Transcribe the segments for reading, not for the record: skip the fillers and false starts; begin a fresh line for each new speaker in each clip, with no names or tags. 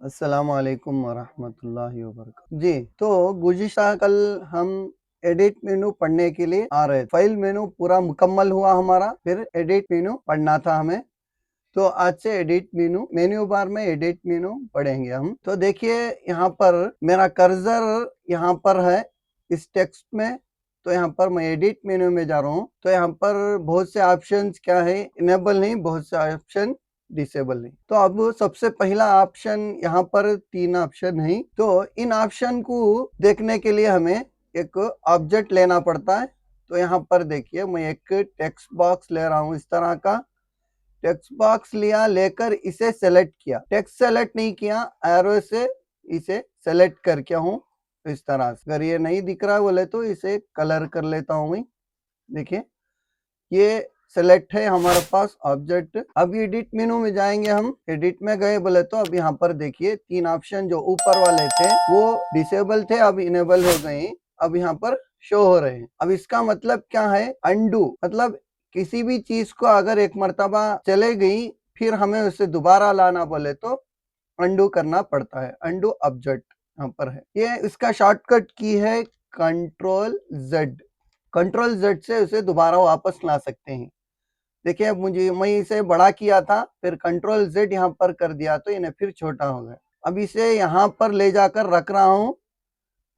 अस्सलाम वालेकुम वरहमतुल्लाहि वबरकातुहू। जी, तो गुज़िश्ता कल हम एडिट मेनू पढ़ने के लिए आ रहे थे। फ़ाइल मेनू पूरा मुकम्मल हुआ हमारा, फिर एडिट मेनू पढ़ना था हमें। तो आज से एडिट मेन्यू बार में एडिट मेनू पढ़ेंगे हम। तो देखिए यहाँ पर मेरा कर्सर यहाँ पर है इस टेक्स्ट में। तो यहाँ पर मैं एडिट मेनू में जा रहा हूँ। तो यहाँ पर बहुत से ऑप्शंस क्या है, इनेबल नहीं, बहुत से ऑप्शन डिसेबल नहीं। तो अब सबसे पहला ऑप्शन यहाँ पर 3 ऑप्शन है। तो इन ऑप्शन को देखने के लिए हमें एक ऑब्जेक्ट लेना पड़ता है। तो यहाँ पर देखिए मैं एक टेक्स्ट बॉक्स ले रहा हूँ, इस तरह का टेक्स्ट बॉक्स लिया, लेकर इसे सेलेक्ट किया। टेक्स्ट सेलेक्ट नहीं किया, एरो से इसे सेलेक्ट करके हूँ इस तरह से। अगर ये नहीं दिख रहा बोले तो इसे कलर कर लेता हूँ मैं। देखिए ये सेलेक्ट है हमारे पास ऑब्जेक्ट। अब एडिट मेनू में जाएंगे हम। एडिट में गए बोले तो अब यहाँ पर देखिए 3 ऑप्शन जो ऊपर वाले थे वो डिसेबल थे, अब इनेबल हो गए, अब यहाँ पर शो हो रहे हैं। अब इसका मतलब क्या है, अंडू, मतलब किसी भी चीज को अगर एक मर्तबा चले गई फिर हमें उसे दोबारा लाना बोले तो अंडू करना पड़ता है। अंडू ऑब्जेक्ट यहाँ पर है। ये इसका शॉर्टकट की है कंट्रोल जेड। कंट्रोल जेड से उसे दोबारा वापस ला सकते हैं। देखिए अब मैं इसे बड़ा किया था, फिर कंट्रोल जेड यहाँ पर कर दिया तो इन्हें फिर छोटा हो गया। अब इसे यहाँ पर ले जाकर रख रहा हूँ,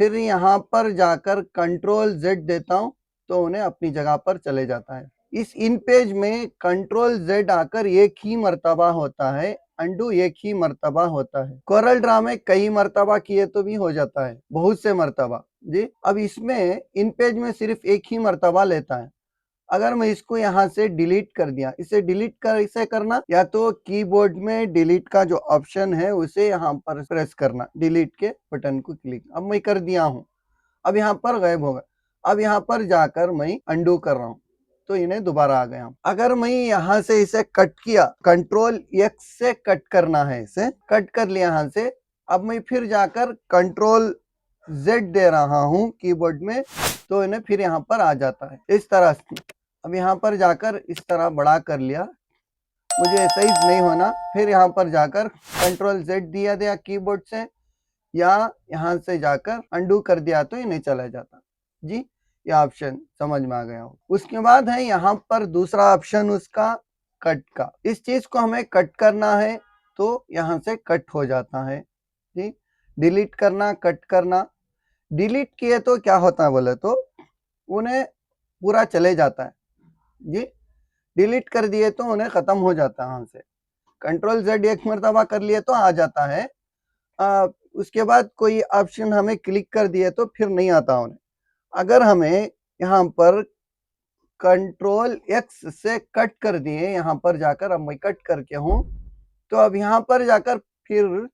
फिर यहाँ पर जाकर कंट्रोल जेड देता हूँ तो उन्हें अपनी जगह पर चले जाता है। इस इन पेज में कंट्रोल जेड आकर एक ही मर्तबा होता है, अंडू एक ही मर्तबा होता है। कोरल ड्रा में कई मर्तबा किए तो भी हो जाता है, बहुत से मर्तबा जी। अब इसमें इन पेज में सिर्फ एक ही मर्तबा लेता है। अगर मैं इसको यहाँ से डिलीट कर दिया, इसे डिलीट कर इसे करना, या तो कीबोर्ड में डिलीट का जो ऑप्शन है उसे यहाँ पर प्रेस करना, डिलीट के बटन को क्लिक। अब मैं कर दिया हूँ, अब यहाँ पर गायब होगा। अब यहाँ पर जाकर मैं अंडू कर रहा हूँ तो इन्हें दोबारा आ गया। अगर मैं यहाँ से इसे कट किया, कंट्रोल एक्स से कट करना है, इसे कट कर लिया यहाँ से। अब मैं फिर जाकर कंट्रोल जेड दे रहा हूँ कीबोर्ड में तो इन्हें फिर यहाँ पर आ जाता है इस तरह से। अब यहाँ पर जाकर इस तरह बड़ा कर लिया, मुझे साइज नहीं होना, फिर यहाँ पर जाकर कंट्रोल जेड दिया दिया कीबोर्ड से, या यहाँ से जाकर अंडू कर दिया तो इन्हें चला जाता जी। ये ऑप्शन समझ में आ गया हो। उसके बाद है यहाँ पर दूसरा ऑप्शन उसका कट का। इस चीज को हमें कट करना है तो यहाँ से कट हो जाता है जी। डिलीट करना, कट करना। डिलीट किए तो क्या होता है बोले तो उन्हें पूरा चले जाता है जी। डिलीट कर दिए तो उन्हें खत्म हो जाता है वहां से। कंट्रोल जेड एक मरतबा कर लिए तो आ जाता है। उसके बाद कोई ऑप्शन हमें क्लिक कर दिए तो फिर नहीं आता उन्हें। अगर हमें यहाँ पर कंट्रोल एक्स से कट कर दिए, यहाँ पर जाकर अब मैं कट करके हूँ तो अब यहाँ पर जाकर फिर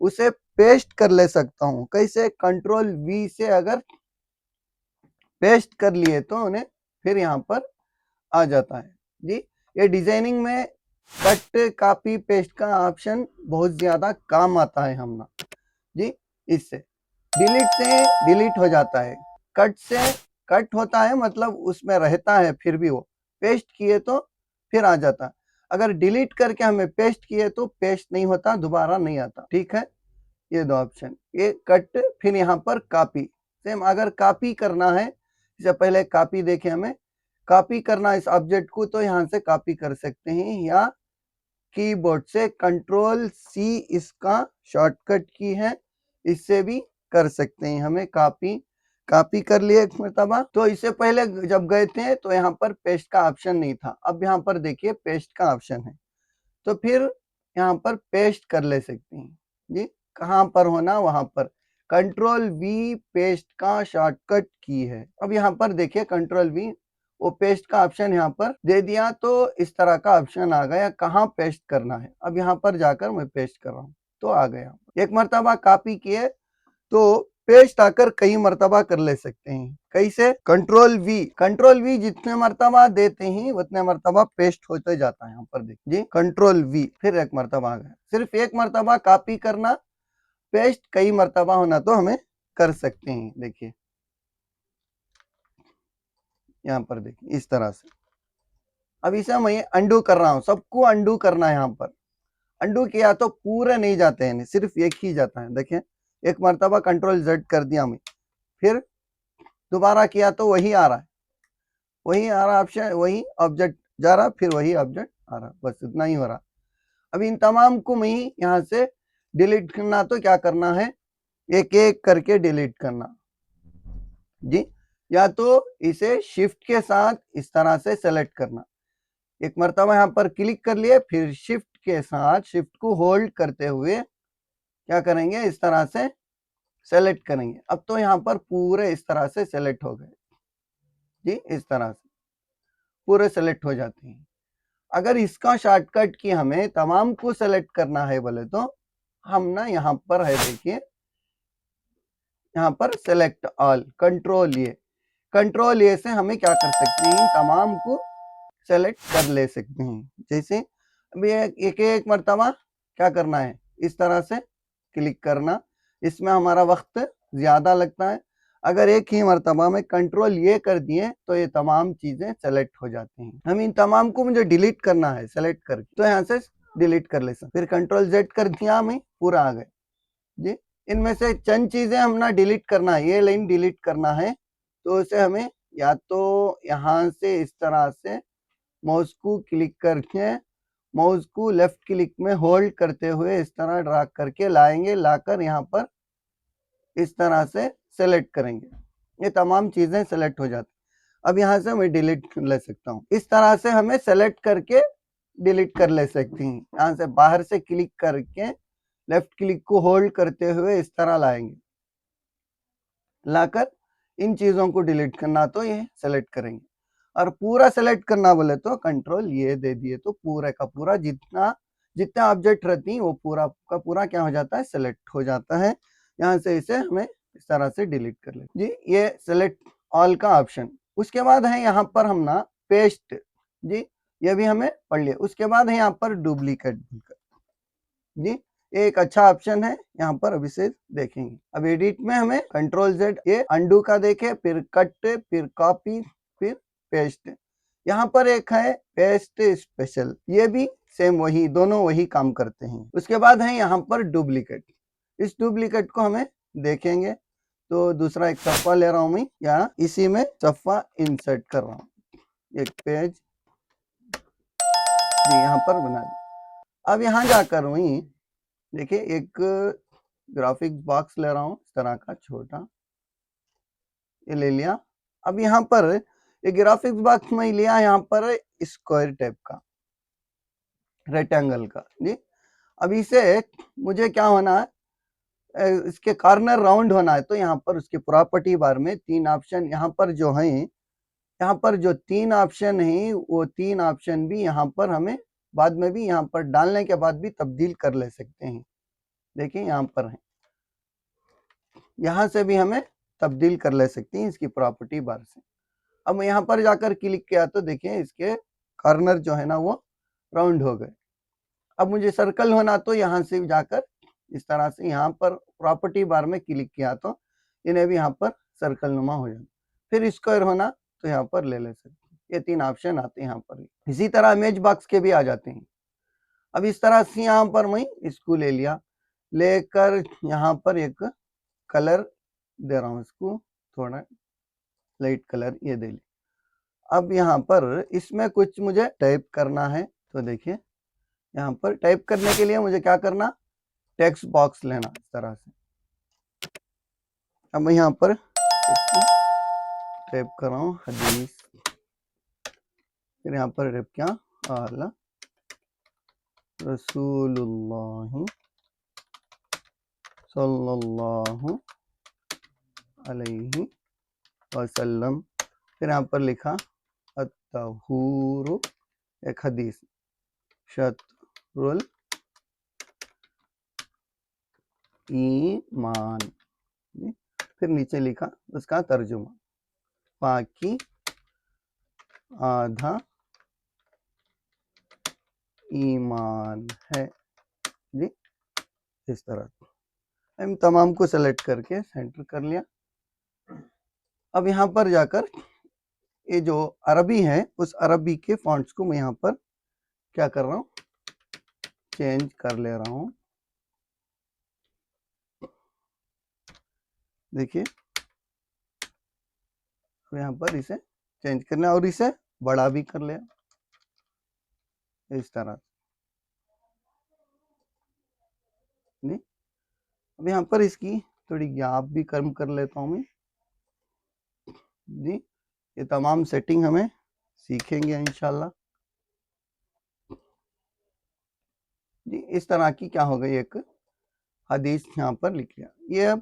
उसे पेस्ट कर ले सकता हूँ। कैसे, कंट्रोल वी से अगर पेस्ट कर लिए तो उन्हें फिर यहाँ पर आ जाता है जी। ये डिजाइनिंग में कट कॉपी पेस्ट का ऑप्शन बहुत ज्यादा काम आता है हम ना जी। इससे डिलीट से डिलीट हो जाता है, कट से कट होता है, मतलब उसमें रहता है, फिर भी वो पेस्ट किए तो फिर आ जाता। अगर डिलीट करके हमें पेस्ट किए तो पेस्ट नहीं होता, दोबारा नहीं आता। ठीक है, ये दो ऑप्शन, ये कट, फिर यहाँ पर कॉपी। सेम अगर कॉपी करना है, इससे पहले कॉपी देखे, हमें कॉपी करना इस ऑब्जेक्ट को तो यहाँ से कॉपी कर सकते हैं, या कीबोर्ड से कंट्रोल सी इसका शॉर्टकट की है, इससे भी कर सकते हैं। हमें कॉपी कर लिए एक मरतबा। तो इससे पहले जब गए थे तो यहाँ पर पेस्ट का ऑप्शन नहीं था, अब यहाँ पर देखिए पेस्ट का ऑप्शन है, तो फिर यहाँ पर पेस्ट कर ले सकते हैं जी। कहाँ पर होना, वहां पर कंट्रोल वी पेस्ट का शॉर्टकट की है। अब यहाँ पर देखिए कंट्रोल वी, वो पेस्ट का ऑप्शन यहाँ पर दे दिया तो इस तरह का ऑप्शन आ गया, कहाँ पेस्ट करना है। अब यहाँ पर जाकर मैं पेस्ट कर रहा हूँ तो आ गया। एक मरतबा कॉपी किए तो पेस्ट आकर कई मरतबा कर ले सकते हैं। कैसे, कंट्रोल वी जितने मरतबा देते हैं उतने मरतबा पेस्ट होते जाता है। यहाँ पर देखिए जी, कंट्रोल वी, फिर एक मरतबा आ गया। सिर्फ एक मरतबा कॉपी करना, पेस्ट कई मरतबा होना तो हमें कर सकते हैं। देखिए यहाँ पर देखिए इस तरह से। अब इसे मैं अंडू कर रहा हूँ, सबको अंडू करना है यहाँ पर। अंडू किया तो पूरे नहीं जाते हैं, सिर्फ एक ही जाता है। देखें, एक मरतबा कंट्रोल जेड कर दिया मैं, फिर दोबारा किया तो वही आ रहा है, वही आ रहा ऑप्शन, वही ऑब्जेक्ट जा रहा, फिर वही ऑब्जेक्ट आ रहा, बस इतना ही हो रहा। अब इन तमाम को मैं यहाँ से डिलीट करना, तो क्या करना है, एक एक करके डिलीट करना जी। या तो इसे शिफ्ट के साथ इस तरह से सेलेक्ट करना, एक मरतबा यहाँ पर क्लिक कर लिए, फिर शिफ्ट के साथ, शिफ्ट को होल्ड करते हुए क्या करेंगे, इस तरह से सेलेक्ट करेंगे। अब तो यहाँ पर पूरे इस तरह से सेलेक्ट हो गए जी, इस तरह से पूरे सेलेक्ट हो जाते हैं। अगर इसका शॉर्टकट की हमें तमाम को सेलेक्ट करना है बोले तो हम ना यहाँ पर है, देखिए यहाँ पर सेलेक्ट ऑल, कंट्रोल ए से हमें क्या कर सकते हैं, तमाम को सेलेक्ट कर ले सकते हैं। जैसे अभी एक एक मरतबा क्या करना है, इस तरह से क्लिक करना, इसमें हमारा वक्त ज्यादा लगता है। अगर एक ही मरतबा में कंट्रोल ये कर दिए तो ये तमाम चीजें सेलेक्ट हो जाती हैं। हम इन तमाम को मुझे डिलीट करना है सेलेक्ट करके, तो यहाँ से डिलीट कर ले सकते, फिर कंट्रोल जेड कर दिया, हमें पूरा आ गए जी। इनमें से चंद चीजें हम ना डिलीट करना है, ये लाइन डिलीट करना है, तो उसे हमें या तो यहाँ से इस तरह से माउस को क्लिक करके, माउस को लेफ्ट क्लिक में होल्ड करते हुए इस तरह ड्रैग करके लाएंगे, लाकर यहाँ पर इस तरह से सेलेक्ट करेंगे, ये तमाम चीजें सेलेक्ट हो जाती। अब यहाँ से मैं डिलीट ले सकता हूँ, इस तरह से हमें सेलेक्ट करके डिलीट कर ले सकती हैं। यहाँ से बाहर से क्लिक करके लेफ्ट क्लिक को होल्ड करते हुए इस तरह लाएंगे, लाकर इन चीजों को डिलीट करना तो ये सेलेक्ट करेंगे, और पूरा सेलेक्ट करना बोले तो कंट्रोल ये दे दिए तो पूरा का पूरा जितना ऑब्जेक्ट रहती है वो पूरा का पूरा क्या हो जाता है, सेलेक्ट हो जाता है। यहाँ से इसे हमें इस तरह से डिलीट कर ले जी, ये सेलेक्ट ऑल का ऑप्शन। उसके बाद है यहाँ पर हम ना पेस्ट जी, ये भी हमें पढ़ लिया। उसके बाद है यहाँ पर डुप्लीकेट जी, एक अच्छा ऑप्शन है यहाँ पर, अभी से देखेंगे। अब एडिट में हमें कंट्रोल जेड, ये अंडू का देखे, फिर कट, फिर कॉपी, फिर पेस्ट। यहाँ पर एक है पेस्ट स्पेशल, ये भी सेम वही, दोनों वही काम करते हैं। उसके बाद है यहाँ पर डुप्लीकेट, इस डुप्लीकेट को हमें देखेंगे, तो दूसरा एक सफ़ा ले रहा हूं मैं, या इसी में सफ़ा इंसर्ट कर रहा हूँ, एक पेज जी यहाँ पर बना दिया। अब यहाँ जाकर वही देखिए, एक ग्राफिक्स बॉक्स ले रहा हूँ इस तरह का छोटा, ये ले लिया। अब यहाँ पर ये ग्राफिक्स बॉक्स में लिया, यहाँ पर स्क्वायर टाइप का, रेक्टेंगल का जी। अब इसे मुझे क्या होना है, इसके कॉर्नर राउंड होना है, तो यहाँ पर उसके प्रॉपर्टी बार में तीन ऑप्शन यहाँ पर जो है, यहाँ पर जो तीन ऑप्शन है वो तीन ऑप्शन भी यहाँ पर हमें बाद में भी यहाँ पर डालने के बाद भी तब्दील कर ले सकते हैं। देखिए यहाँ पर है, यहाँ से भी हमें तब्दील कर ले सकती हैं इसकी प्रॉपर्टी बार से। अब मैं यहाँ पर जाकर क्लिक किया तो देखिए इसके कॉर्नर जो है ना वो राउंड हो गए। अब मुझे सर्कल होना तो यहाँ से जाकर इस तरह से यहाँ पर प्रॉपर्टी बार में क्लिक किया तो इन्हें भी यहाँ पर सर्कल नुमा हो जाए। फिर स्क्वायर होना तो यहाँ पर ले सकते हैं, ये तीन ऑप्शन आते हैं यहाँ पर। इसी तरह इमेज बॉक्स के भी आ जाते हैं। अब इस तरह से यहाँ पर मैं इसको ले लिया, लेकर यहाँ पर एक कलर दे रहा हूँ, इसको थोड़ा लाइट कलर ये दे लिया। अब यहाँ पर इसमें कुछ मुझे टाइप करना है, तो देखिए यहाँ पर टाइप करने के लिए मुझे क्या करना, टेक्स्ट बॉक्स लेना इस तरह से। अब मैं यहाँ पर टाइप कर रहा हूँ हदीस, फिर यहाँ पर टाइप किया आला रसूलुल्लाह सल्लल्लाहु अलैहि वसल्लम, फिर यहाँ पर लिखा अत्तहूरु, एक हदीस, शत्रुल ईमान, फिर नीचे लिखा उसका तर्जुमा, पाकी आधा ईमान है जी। इस तरह हम तमाम को सेलेक्ट करके सेंटर कर लिया। अब यहाँ पर जाकर ये जो अरबी है उस अरबी के फॉन्ट्स को मैं यहाँ पर क्या कर रहा हूँ, चेंज कर ले रहा हूं। देखिए यहाँ पर इसे चेंज करना और इसे बड़ा भी कर लिया इस तरह। नहीं, अब यहाँ पर इसकी थोड़ी गैप भी कम कर लेता हूँ मैं जी। ये तमाम सेटिंग हमें सीखेंगे इंशाल्लाह जी। इस तरह की क्या हो गई, एक हदीस यहाँ पर लिख लिया। ये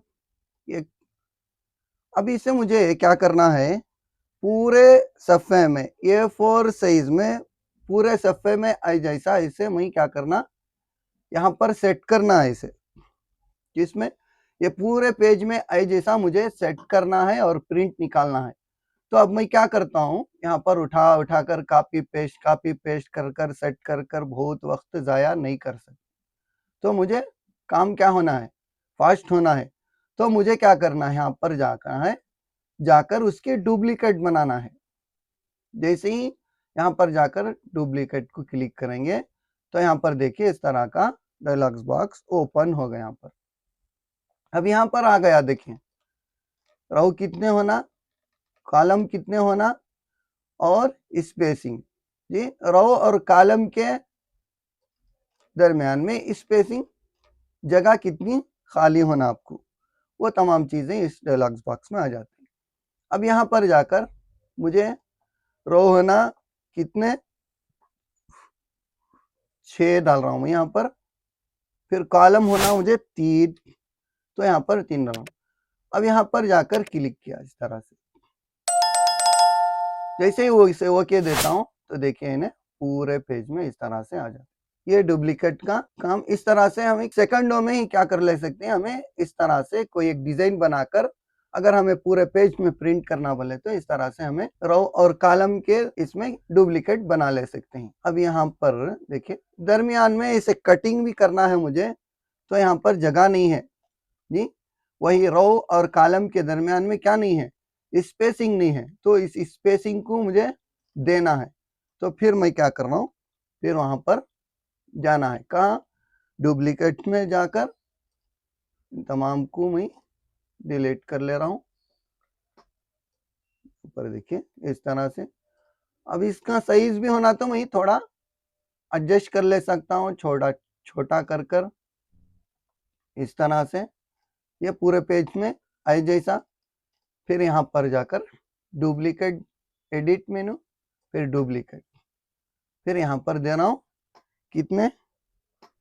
अभी इसे मुझे क्या करना है, पूरे सफ़े में A4 साइज में पूरे सफ़े में आई जैसा इसे मैं क्या करना, यहाँ पर सेट करना है इसे, जिसमें ये पूरे पेज में आई जैसा मुझे सेट करना है और प्रिंट निकालना है। तो अब मैं क्या करता हूँ, यहाँ पर उठा कर कॉपी पेस्ट कर कर सेट कर कर बहुत वक्त ज़ाया नहीं कर सकते। तो मुझे काम क्या होना है, फास्ट होना है। तो मुझे क्या करना है, यहाँ पर जाकर उसकी डुप्लीकेट बनाना है। जैसे ही यहाँ पर जाकर डुप्लीकेट को क्लिक करेंगे तो यहाँ पर देखिए इस तरह का डायलॉग बॉक्स ओपन हो गया। यहाँ पर अब यहाँ पर आ गया, देखिए रो कितने होना, कॉलम कितने होना और स्पेसिंग जी। रो और कॉलम के दरमियान में स्पेसिंग, जगह कितनी खाली होना आपको, वो तमाम चीजें इस डायलॉग बॉक्स में आ जाती हैं। अब यहाँ पर जाकर मुझे रो होना कितने, 6 डाल रहा हूं मैं यहाँ पर। फिर कॉलम होना मुझे 3, तो यहाँ पर 3 डाल रहा हूं। अब यहाँ पर जाकर क्लिक किया इस तरह से, जैसे ही वो इसे ओके देता हूँ तो देखिए इन्हें पूरे पेज में इस तरह से आ जाता है। ये डुप्लीकेट का काम इस तरह से हम सेकंडों में ही क्या कर ले सकते हैं, हमें इस तरह से कोई एक डिजाइन बनाकर अगर हमें पूरे पेज में प्रिंट करना बोले तो इस तरह से हमें रो और कॉलम के इसमें डुप्लीकेट बना ले सकते हैं। अब यहाँ पर देखिए दरमियान में इसे कटिंग भी करना है मुझे, तो यहाँ पर जगह नहीं है जी। वही रो और कॉलम के दरमियान में क्या नहीं है, स्पेसिंग नहीं है। तो इस स्पेसिंग को मुझे देना है। तो फिर मैं क्या कर रहा हूँ, फिर वहां पर जाना है, कहाँ, डुप्लीकेट में जाकर तमाम को मैं डिलीट कर ले रहा हूँ। ऊपर देखिए इस तरह से। अब इसका साइज भी होना तो मैं थोड़ा एडजस्ट कर ले सकता हूँ, छोटा कर कर इस तरह से ये पूरे पेज में आई जैसा। फिर यहाँ पर जाकर डुप्लीकेट, एडिट मेनू, फिर डुप्लीकेट, फिर यहाँ पर दे रहा हूँ कितने,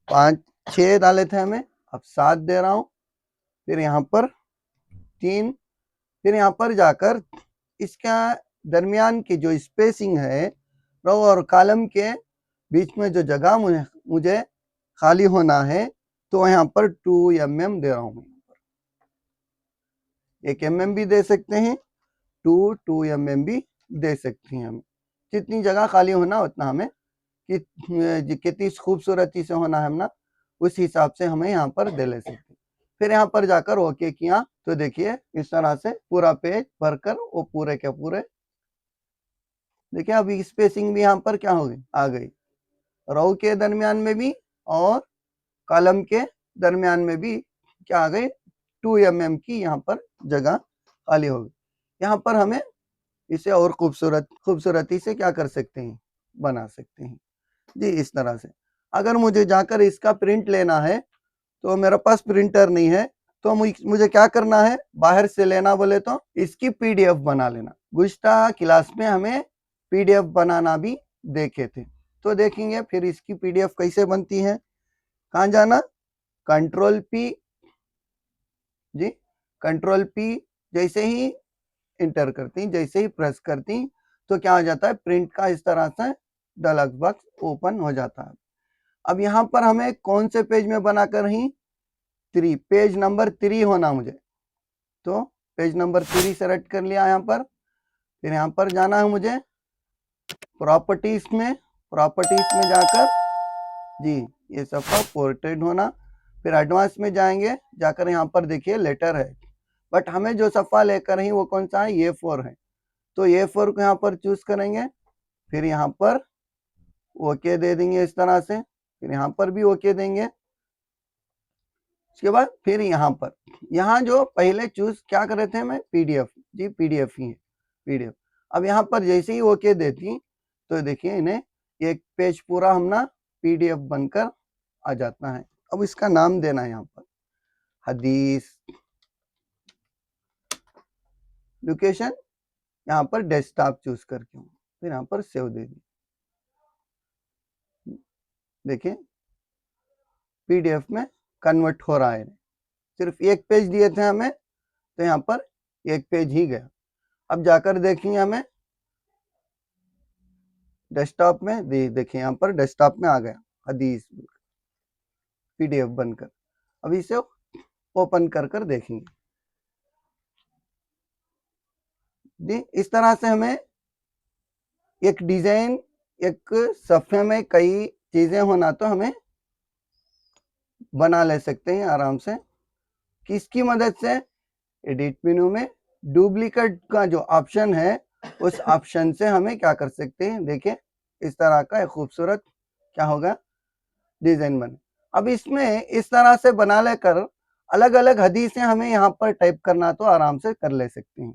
5 6 डाले थे हमें, अब 7 दे रहा हूँ। फिर यहाँ पर 3, फिर यहाँ पर जाकर इसका दरमियान की जो स्पेसिंग है, रो और कॉलम के बीच में जो जगह मुझे खाली होना है, तो यहाँ पर 2 mm दे रहा हूँ। 1 mm भी दे सकते हैं, 2 mm भी दे सकते हैं। हमें जितनी जगह खाली होना उतना हमें कितनी खूबसूरती से होना है ना, उस हिसाब से हमें यहाँ पर दे ले सकते हैं। फिर यहाँ पर जाकर ओके किया तो देखिए इस तरह से पूरा पेज भरकर वो पूरे के पूरे, देखिए अभी स्पेसिंग भी यहाँ पर क्या हो गई, आ गई। रो के दरमियान में भी और कॉलम के दरमियान में भी क्या आ गई, 2 mm की यहाँ पर जगह खाली हो गई। यहाँ पर हमें इसे और खूबसूरती से क्या कर सकते हैं, बना सकते हैं जी। इस तरह से अगर मुझे जाकर इसका प्रिंट लेना है तो मेरे पास प्रिंटर नहीं है, तो मुझे क्या करना है, बाहर से लेना बोले तो इसकी PDF बना लेना। गुज़िश्ता क्लास में हमें PDF बनाना भी देखे थे, तो देखेंगे फिर इसकी PDF कैसे बनती है। कहाँ जाना, कंट्रोल P जी, कंट्रोल P जैसे ही इंटर करती, जैसे ही प्रेस करती तो क्या हो जाता है, प्रिंट का इस तरह से डायलॉग बॉक्स ओपन हो जाता है। अब यहाँ पर हमें कौन से पेज में बनाकर ही, 3, पेज नंबर 3 होना मुझे, तो पेज नंबर 3 सेलेक्ट कर लिया यहाँ पर। फिर यहाँ पर जाना है मुझे प्रॉपर्टीज में जाकर जी, ये सबका पोर्ट्रेट होना। फिर एडवांस में जाएंगे, जाकर यहाँ पर देखिए लेटर है, बट हमें जो सफ़ा लेकर ही वो कौन सा है, A4 है, तो A4 को यहाँ पर चूज करेंगे। फिर यहाँ पर ओके दे देंगे इस तरह से। फिर यहाँ पर भी ओके देंगे। उसके बाद फिर यहाँ पर, यहाँ जो पहले चूज क्या कर रहे थे हमें, पीडीएफ, जी पीडीएफ ही है, पीडीएफ। अब यहाँ पर जैसे ही ओके देती तो देखिए इन्हें एक पेज पूरा हमना पीडीएफ बनकर आ जाता है। अब इसका नाम देना है यहाँ पर हदीस, लोकेशन यहाँ पर डेस्कटॉप चूज करके फिर यहाँ पर सेव दे दी। देखिए पीडीएफ में कन्वर्ट हो रहा है। सिर्फ एक पेज दिए थे हमें तो यहाँ पर एक पेज ही गया। अब जाकर देखेंगे हमें डेस्कटॉप में, देखिए यहाँ पर डेस्कटॉप में आ गया हदीस पीडीएफ बनकर। अब इसे ओपन कर देखेंगे। जी इस तरह से हमें एक डिजाइन, एक सफ़े में कई चीजें होना तो हमें बना ले सकते हैं आराम से। किसकी मदद से, एडिट मेनू में डुप्लीकेट का जो ऑप्शन है उस ऑप्शन से हमें क्या कर सकते हैं, देखिए इस तरह का एक खूबसूरत क्या होगा डिजाइन बने। अब इसमें इस तरह से बना लेकर अलग अलग हदीसें हमें यहाँ पर टाइप करना तो आराम से कर ले सकते हैं।